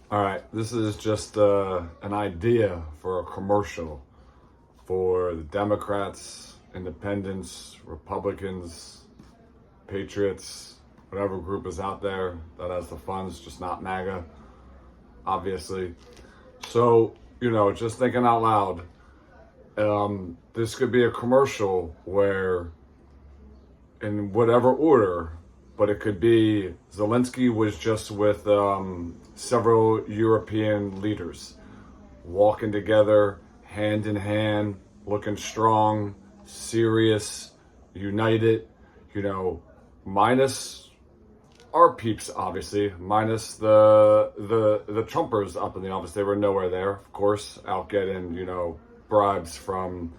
All right, this is just an idea for a commercial for the Democrats, Independents, Republicans, Patriots, whatever group is out there that has the funds, just not MAGA, obviously. So, just thinking out loud, this could be a commercial where, in whatever order, but it could be Zelensky was just with several European leaders walking together, hand in hand, looking strong, serious, united, minus our peeps, obviously, minus the Trumpers up in the office. They were nowhere there, of course, out getting, bribes from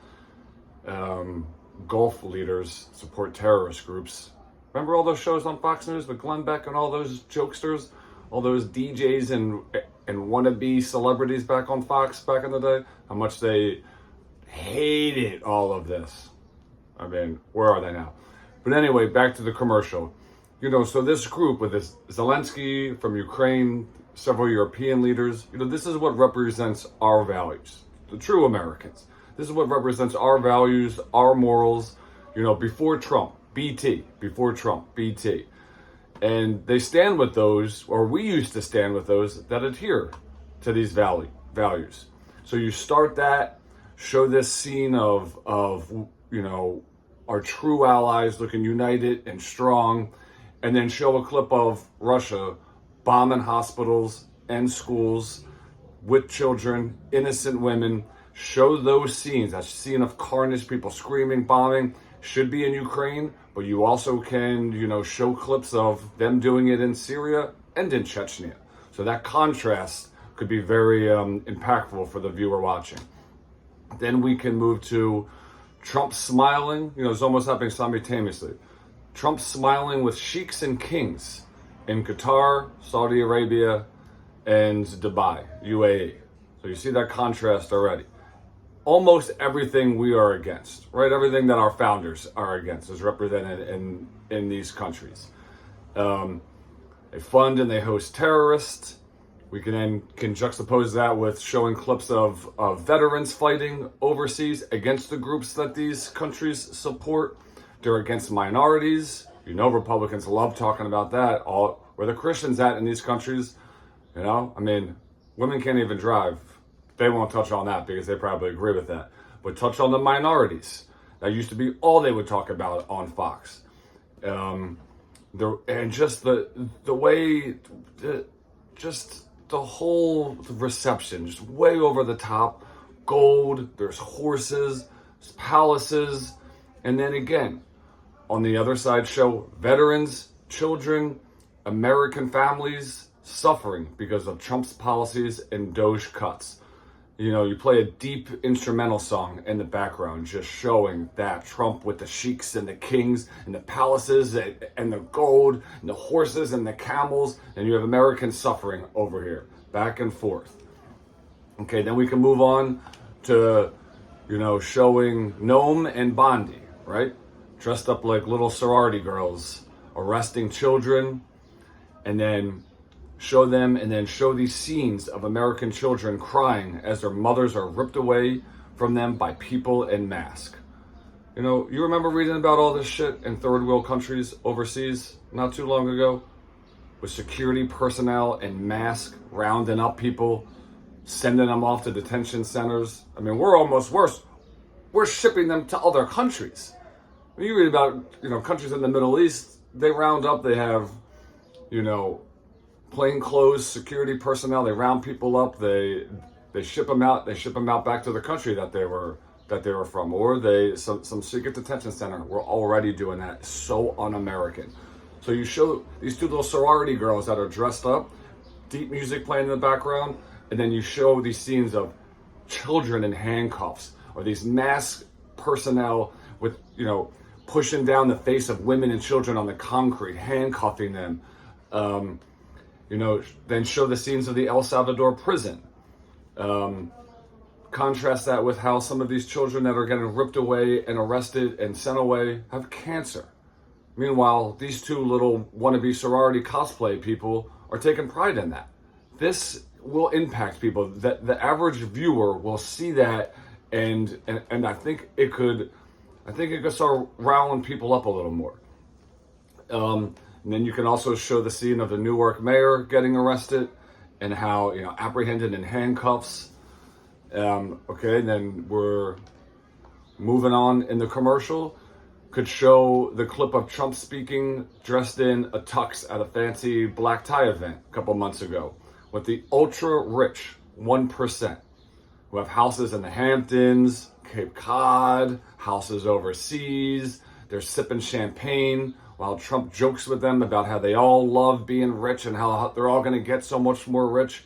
Gulf leaders, support terrorist groups. Remember all those shows on Fox News with Glenn Beck and all those jokesters, all those DJs and wannabe celebrities back on Fox back in the day? How much they hated all of this. I mean, where are they now? But anyway, back to the commercial. So this group with this Zelensky from Ukraine, several European leaders, this is what represents our values, the true Americans. This is what represents our values, our morals, before Trump, BT, before Trump, BT. And they stand with those, or we used to stand with those that adhere to these values. So you start that, show this scene of our true allies looking united and strong, and then show a clip of Russia bombing hospitals and schools with children, innocent women. Show those scenes, that scene of carnage, people screaming, bombing, should be in Ukraine, but you also can, show clips of them doing it in Syria and in Chechnya. So that contrast could be very impactful for the viewer watching. Then we can move to Trump smiling, it's almost happening simultaneously. Trump smiling with sheiks and kings in Qatar, Saudi Arabia, and Dubai, UAE. So you see that contrast already. Almost everything we are against, right? Everything that our founders are against is represented in these countries. They fund and they host terrorists. We can juxtapose that with showing clips of veterans fighting overseas against the groups that these countries support. They're against minorities. Republicans love talking about that. Where the Christians at in these countries, women can't even drive. They won't touch on that because they probably agree with that. But touch on the minorities. That used to be all they would talk about on Fox. And just the way, just the whole reception, just way over the top. Gold, there's horses, there's palaces. And then again, on the other side show veterans, children, American families suffering because of Trump's policies and Doge cuts. You play a deep instrumental song in the background, just showing that Trump with the sheiks and the kings and the palaces and the gold and the horses and the camels, and you have Americans suffering over here, back and forth. Okay, then we can move on to, showing Noam and Bondi, right? Dressed up like little sorority girls, arresting children, and then show them, and then show these scenes of American children crying as their mothers are ripped away from them by people in masks. You remember reading about all this shit in third world countries overseas not too long ago? With security personnel and masks rounding up people, sending them off to detention centers. We're almost worse. We're shipping them to other countries. When you read about, countries in the Middle East, they round up, they have, plainclothes security personnel, they round people up, they ship them out back to the country that they were from, or some secret detention center. We're already doing that. So un-American. So you show these two little sorority girls that are dressed up, deep music playing in the background, and then you show these scenes of children in handcuffs, or these masked personnel with, pushing down the face of women and children on the concrete, handcuffing them. Then show the scenes of the El Salvador prison. Contrast that with how some of these children that are getting ripped away and arrested and sent away have cancer. Meanwhile, these two little wannabe sorority cosplay people are taking pride in that. This will impact people. That the average viewer will see that, and I think it could start riling people up a little more. And then you can also show the scene of the Newark mayor getting arrested and how, apprehended in handcuffs. Okay, and then we're moving on in the commercial. Could show the clip of Trump speaking dressed in a tux at a fancy black tie event a couple months ago with the ultra rich 1% who have houses in the Hamptons, Cape Cod, houses overseas. They're sipping champagne while Trump jokes with them about how they all love being rich and how they're all going to get so much more rich.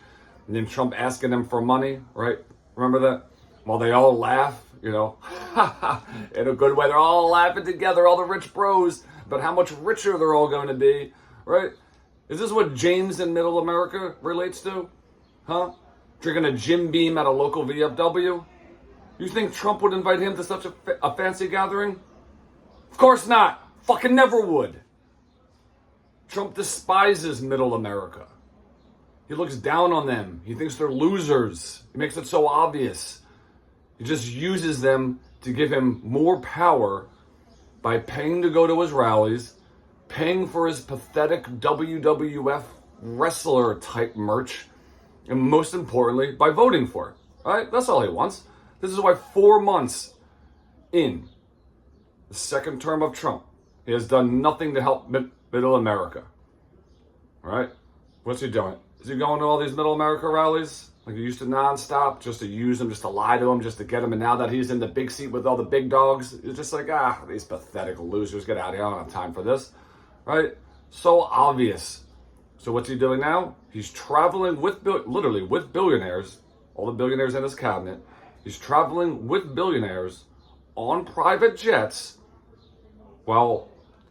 And then Trump asking them for money, right? Remember that? While they all laugh, in a good way. They're all laughing together, all the rich bros, about how much richer they're all going to be, right? Is this what James in Middle America relates to? Huh? Drinking a Jim Beam at a local VFW? You think Trump would invite him to such a fancy gathering? Of course not. Fucking never would. Trump despises Middle America. He looks down on them. He thinks they're losers. He makes it so obvious. He just uses them to give him more power by paying to go to his rallies, paying for his pathetic WWF wrestler type merch, and most importantly, by voting for it. All right? That's all he wants. This is why 4 months in the second term of Trump, he has done nothing to help Middle America. All right? What's he doing? Is he going to all these Middle America rallies? Like he used to nonstop, just to use him, just to lie to him, just to get him. And now that he's in the big seat with all the big dogs, it's just like, these pathetic losers, get out of here. I don't have time for this. Right? So obvious. So what's he doing now? He's traveling literally with billionaires, all the billionaires in his cabinet. He's traveling with billionaires on private jets while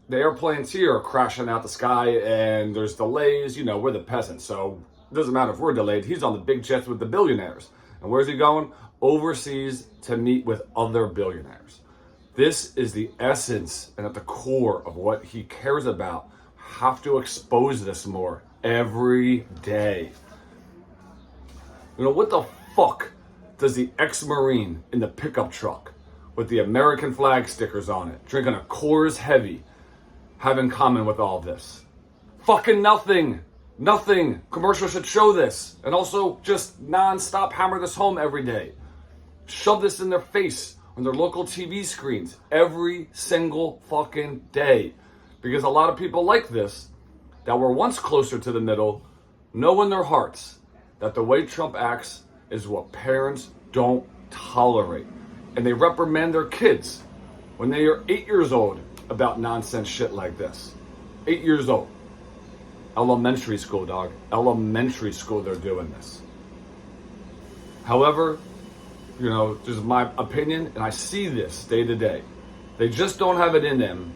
the airplanes here are crashing out the sky and there's delays. We're the peasants, so it doesn't matter if we're delayed. He's on the big jets with the billionaires. And where's he going? Overseas to meet with other billionaires. This is the essence and at the core of what he cares about. Have to expose this more every day. What the fuck does the ex-Marine in the pickup truck with the American flag stickers on it, drinking a Coors Heavy, have in common with all this? Fucking nothing. Nothing. Commercials should show this. And also just non-stop hammer this home every day. Shove this in their face on their local TV screens every single fucking day. Because a lot of people like this, that were once closer to the middle, know in their hearts that the way Trump acts is what parents don't tolerate. And they reprimand their kids when they are 8 years old about nonsense shit like this. 8 years old. Elementary school, dog. Elementary school, they're doing this. However, this is my opinion, and I see this day to day. They just don't have it in them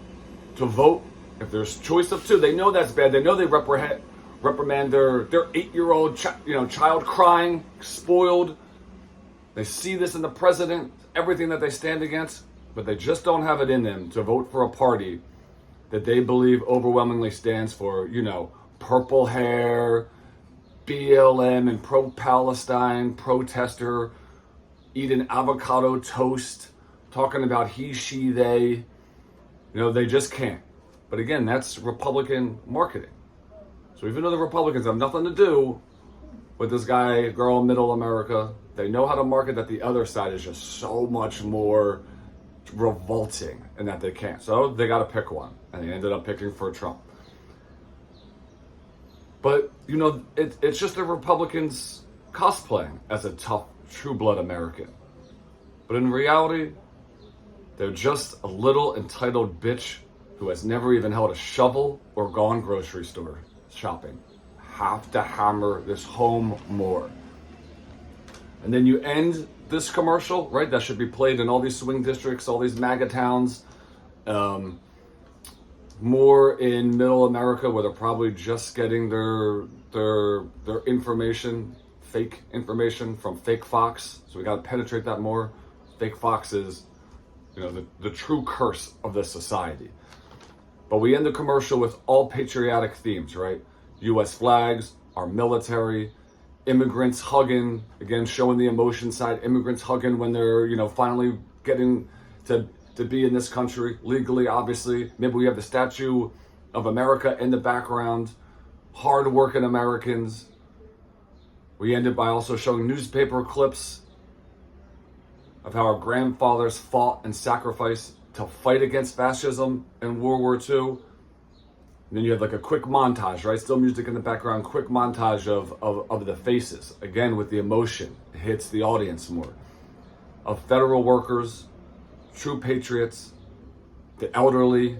to vote. If there's choice of two, they know that's bad. They know they reprimand their 8-year-old child crying, spoiled. They see this in the president, everything that they stand against, but they just don't have it in them to vote for a party that they believe overwhelmingly stands for, purple hair, BLM, and pro-Palestine protester, eating avocado toast, talking about he, she, they. They just can't. But again, that's Republican marketing. So even though the Republicans have nothing to do with this guy, girl, Middle America, they know how to market that the other side is just so much more revolting and that they can't. So they got to pick one. And they ended up picking for Trump. But, it's just the Republicans cosplaying as a tough, true-blood American. But in reality, they're just a little entitled bitch who has never even held a shovel or gone grocery store shopping. Have to hammer this home more. And then you end this commercial, right? That should be played in all these swing districts, all these MAGA towns. More in Middle America, where they're probably just getting their information, fake information from fake Fox. So we got to penetrate that more. Fake Fox is, the true curse of this society. But we end the commercial with all patriotic themes, right? U.S. flags, our military, immigrants hugging, again, showing the emotion side, immigrants hugging when they're, finally getting to be in this country legally, obviously. Maybe we have the Statue of America in the background, hard-working Americans. We ended by also showing newspaper clips of how our grandfathers fought and sacrificed to fight against fascism in World War II. And then you have like a quick montage, right? Still music in the background, quick montage of the faces. Again, with the emotion, it hits the audience more. Of federal workers, true patriots, the elderly,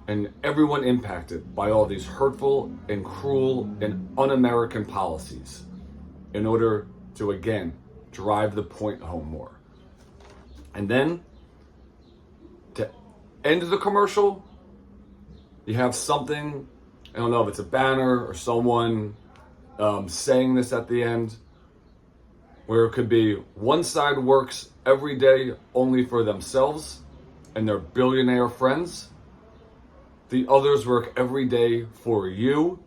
and everyone impacted by all these hurtful and cruel and un-American policies in order to, again, drive the point home more. And then, to end the commercial, you have something, I don't know if it's a banner or someone saying this at the end, where it could be one side works every day only for themselves and their billionaire friends. The others work every day for you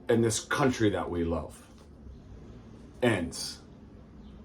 and this country that we love. Ends.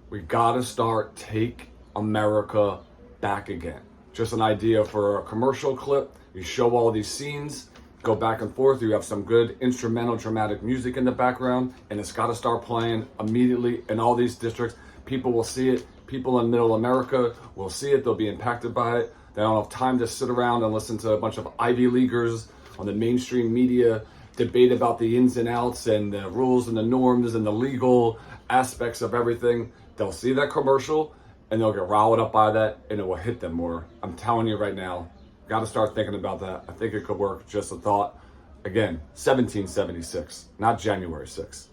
We gotta start Take America Back Again. Just an idea for a commercial clip. You show all these scenes, go back and forth. You have some good instrumental, dramatic music in the background, and it's got to start playing immediately in all these districts. People will see it. People in Middle America will see it. They'll be impacted by it. They don't have time to sit around and listen to a bunch of Ivy Leaguers on the mainstream media debate about the ins and outs and the rules and the norms and the legal aspects of everything. They'll see that commercial and they'll get riled up by that, and it will hit them more. I'm telling you right now. Got to start thinking about that. I think it could work. Just a thought. Again, 1776, not January 6th.